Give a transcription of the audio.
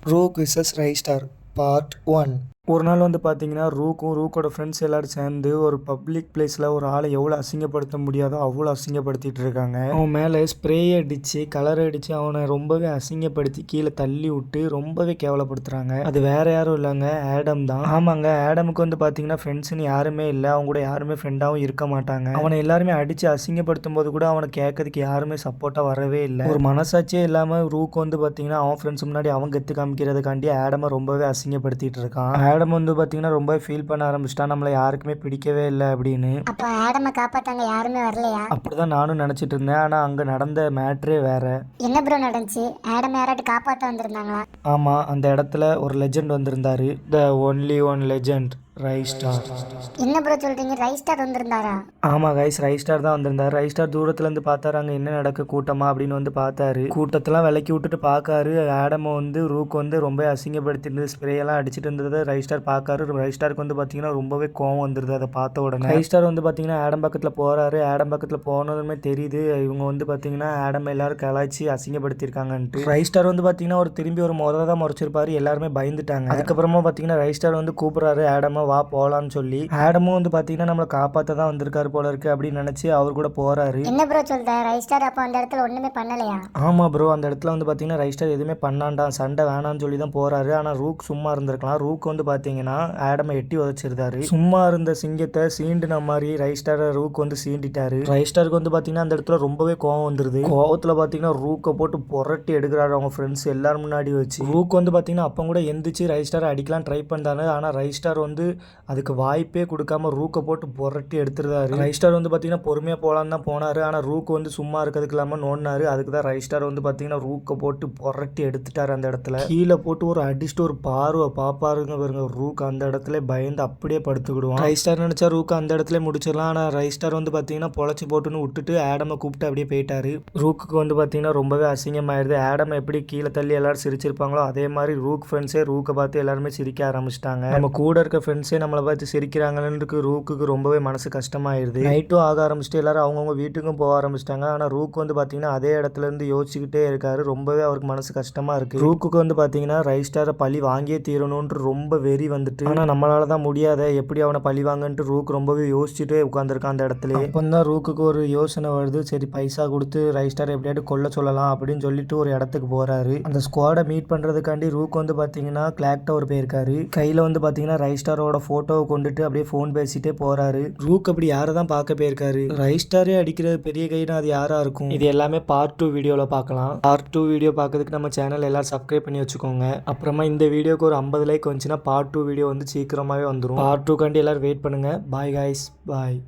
Rook versus ரைஸ்டார் part 1. ஒரு நாள் வந்து பார்த்தீங்கன்னா ரூக்கோட ஃப்ரெண்ட்ஸ் எல்லாரும் சேர்ந்து ஒரு பப்ளிக் பிளேஸில் ஒரு ஆளை எவ்வளோ அசிங்கப்படுத்த முடியாதோ அவ்வளோ அசிங்கப்படுத்திட்டு இருக்காங்க. அவன் மேலே ஸ்ப்ரே அடித்து கலர் அடித்து அவனை ரொம்பவே அசிங்கப்படுத்தி கீழே தள்ளி விட்டு ரொம்பவே கேவலப்படுத்துகிறாங்க. அது வேற யாரும் இல்லைங்க, ஆடம் தான். ஆமாங்க, ஆடமுக்கு வந்து பார்த்தீங்கன்னா ஃப்ரெண்ட்ஸ்னு யாருமே இல்லை, அவங்க கூட யாருமே ஃப்ரெண்டாகவும் இருக்க மாட்டாங்க. அவனை எல்லாருமே அடித்து அசிங்கப்படுத்தும் போது கூட அவனை கேட்கறதுக்கு யாருமே சப்போர்ட்டாக வரவே இல்லை. ஒரு மனசாட்சியே இல்லாமல் ரூக் வந்து பார்த்தீங்கன்னா அவன் ஃப்ரெண்ட்ஸ் முன்னாடி அவன் கெத்து காமிக்கிறதுக்காண்டி ஆடமை ரொம்பவே அசிங்கப்படுத்திட்டு இருக்கான். ஆடம் வந்து பார்த்தீங்கன்னா ரொம்ப ஃபீல் பண்ண ஆரம்பிச்சிட்டான், நம்மளை யாருக்குமே பிடிக்கவே இல்லை அப்படின்னு. அப்போ ஆடமை காப்பாத்தாங்க யாருமே வரலையா? அப்படிதான் நானும் நினச்சிட்டு இருந்தேன். ஆனால் அங்கே நடந்த மேட்ரே வேற. என்ன ப்ரோ நடந்துச்சு? ஆடம் யாராட்டு காப்பாற்ற வந்திருந்தாங்களா? ஆமாம், அந்த இடத்துல ஒரு லெஜெண்ட் வந்திருந்தாரு. The only one legend Raistar. என்ன ப்ரோ சொல்றீங்க? ரைஸ்டார் வந்திருந்தாரா? ஆமாம் கைஸ், ரைஸ்டார் தான் வந்திருந்தார். ரைஸ்டார் தூரத்துலேருந்து பார்த்தாரு அங்கே என்ன நடக்க கூட்டமா அப்படின்னு வந்து பார்த்தாரு. கூட்டத்தெல்லாம் விலக்கி விட்டுட்டு பார்க்காரு. ஆடமை வந்து ரூக் வந்து ரொம்ப அசிங்கப்படுத்திட்டு ஸ்ப்ரேயெல்லாம் அடிச்சுட்டு இருந்ததை ரைஸ்டார் பார்க்காரு. ரைஸ்டாருக்கு வந்து பார்த்தீங்கன்னா ரொம்பவே கோவம் வந்துருது அதை பார்த்த உடனே. ரைஸ்டார் வந்து பார்த்தீங்கன்னா ஆடம் பக்கத்தில் போகிறாரு. ஆடம் பக்கத்தில் போனதுமே தெரியுது இவங்க வந்து பார்த்தீங்கன்னா ஆடம் எல்லாரும் கலாய்ச்சி அசிங்கப்படுத்தியிருக்காங்கன்ட்டு. ரைஸ்டார் வந்து பார்த்தீங்கன்னா ஒரு திரும்பி ஒரு தான் முறைச்சிருப்பாரு. எல்லாருமே பயந்துட்டாங்க. அதுக்கப்புறமா பார்த்தீங்கன்னா ரைஸ்டார் வந்து கூப்பிட்றாரு ஆடமை, வா போகலான்னு சொல்லி. ஆடமும் வந்து பார்த்தீங்கன்னா நம்மளை காப்பாற்ற தான் வந்திருக்காரு போல இருக்கு அப்படின்னு நினைச்சு அவர் கூட போறாரு. என்ன ப்ரோ சொல்ற? ரைஸ்டார் அப்போ அந்த இடத்துல ஒண்ணுமே பண்ணலையா? ஆமா ப்ரோ, அந்த இடத்துல வந்து பாத்தீங்கன்னா ரைஸ்டார் எதுவுமே பண்ணாண்டாம், சண்டை வேணான்னு சொல்லி தான் போறாரு. ஆனா ரூக் சும்மா இருந்திருக்கலாம். ரூக் வந்து பாத்தீங்கன்னா ஆடமை எட்டி உதச்சிருந்தாரு. சும்மா இருந்த சிங்கத்தை சீண்டுன மாதிரி ரைஸ்டார் ரூக் வந்து சீண்டிட்டாரு. ரைஸ்டாருக்கு வந்து பாத்தீங்கன்னா அந்த இடத்துல ரொம்பவே கோவம் வந்துருது. கோவத்துல பாத்தீங்கன்னா ரூக்கை போட்டு புரட்டி எடுக்கிறாரு அவங்க ஃப்ரெண்ட்ஸ் எல்லாரும் முன்னாடி வச்சு. ரூக் வந்து பாத்தீங்கன்னா அப்போ கூட எந்திரிச்சு ரைஸ்டார் அடிக்கலாம் ட்ரை பண்ணாரு. ஆனா ரைஸ்டார் வந்து அதுக்கு வாய்ப்பே கொடுக்காம ரூக்கை போட்டு புரட்டி எடுத்துருந்தாரு. ரைஸ்டார் வந்து பார்த்தீங்கன்னா பொறுமையாக போகலான்னு தான் போனார். ஆனால் ரூக் வந்து சும்மா இருக்கிறதுக்கு இல்லாமல் நோண்டினாரு. அதுக்கு தான் ரைஸ்டார் வந்து பார்த்தீங்கன்னா ரூக்கை போட்டு புரட்டி எடுத்துட்டார். அந்த இடத்துல கீழே போட்டு ஒரு அடிச்சுட்டு ஒரு பார்வை பாப்பாருங்க பாருங்க. ரூக் அந்த இடத்துல பயந்து அப்படியே படுத்துக்கிடுவான். ரைஸ்டார் நினச்சா ரூக் அந்த இடத்துல முடிச்சிடலாம். ஆனால் ரைஸ்டார் வந்து பார்த்தீங்கன்னா பொழைச்சி போட்டுன்னு விட்டுட்டு ஆடமை கூப்பிட்டு அப்படியே போயிட்டாரு. ரூக்கு வந்து பார்த்தீங்கன்னா ரொம்பவே அசிங்கமாயிருது. ஆடமை எப்படி கீழே தள்ளி எல்லாரும் சிரிச்சிருப்பாங்களோ அதே மாதிரி ரூக் ஃப்ரெண்ட்ஸே ரூக்கை பார்த்து எல்லாருமே சிரிக்க ஆரம்பிச்சிட்டாங்க. நம்ம கூட இருக்க ஃப்ரெண்ட்ஸே நம்மளை பார்த்து சிரிக்கிறாங்கன்னு ரூக்குக்கு ரொம்பவே மனசு கஷ்டமாயிருது. நைட்டும் ஆக ஆரம்பிச்சுட்டு எல்லாரும் அவங்கவுங்க வீட்டுக்கும் போக ஆரம்பிச்சிட்டாங்க. ஆனால் ரூக் வந்து பார்த்தீங்கன்னா அதே இடத்துல இருந்து யோசிச்சுக்கிட்டே இருக்காரு. ரொம்பவே அவருக்கு மனசு கஷ்டமா இருக்கு. ரூக்குக்கு வந்து பார்த்தீங்கன்னா ரைஸ்டாரை பழி வாங்கியே தீரணும்னு ரொம்ப வெறி வந்துட்டு, ஆனால் நம்மளால தான் முடியாத, எப்படி அவனை பழி வாங்கன்ட்டு ரூக் ரொம்பவே யோசிச்சுட்டே உட்காந்துருக்கான் அந்த இடத்துல. அப்பந்தான் ரூக்குக்கு ஒரு யோசனை வருது. சரி பைசா கொடுத்து ரைஸ்டாரை எப்படியாட்டு கொல்ல சொல்லலாம் அப்படின்னு சொல்லிட்டு ஒரு இடத்துக்கு போறாரு. அந்த ஸ்குவாடை மீட் பண்றதுக்காண்டி ரூக் வந்து பார்த்தீங்கன்னா கிளாக் டவர் போயிருக்காரு. கையில வந்து பார்த்தீங்கன்னா ரைஸ்டாரோட போட்டோவை கொண்டுட்டு அப்படியே ஃபோன் பேசிட்டே போறாரு. ரூக் அப்படி யாரை தான் பார்க்க போயிருக்காரு? ரைஸ்டாரே அடிக்கிறது பெரிய கைனா அது யாரா இருக்கும்? இது எல்லாமே பார்ட் 2 வீடியோவில் பார்க்கலாம். பார்ட் 2 வீடியோ பார்க்கறதுக்கு நம்ம சேனல் எல்லாரும் சப்ஸ்கிரைப் பண்ணி வச்சுக்கோங்க. அப்புறமா இந்த வீடியோக்கு ஒரு 50 லைக் வந்துச்சுன்னா பார்ட் 2 வீடியோ வந்து சீக்கிரமாவே வந்துடும். பார்ட் 2 காண்டி எல்லாரும் வெயிட் பண்ணுங்க. பாய் கைஸ், பாய்.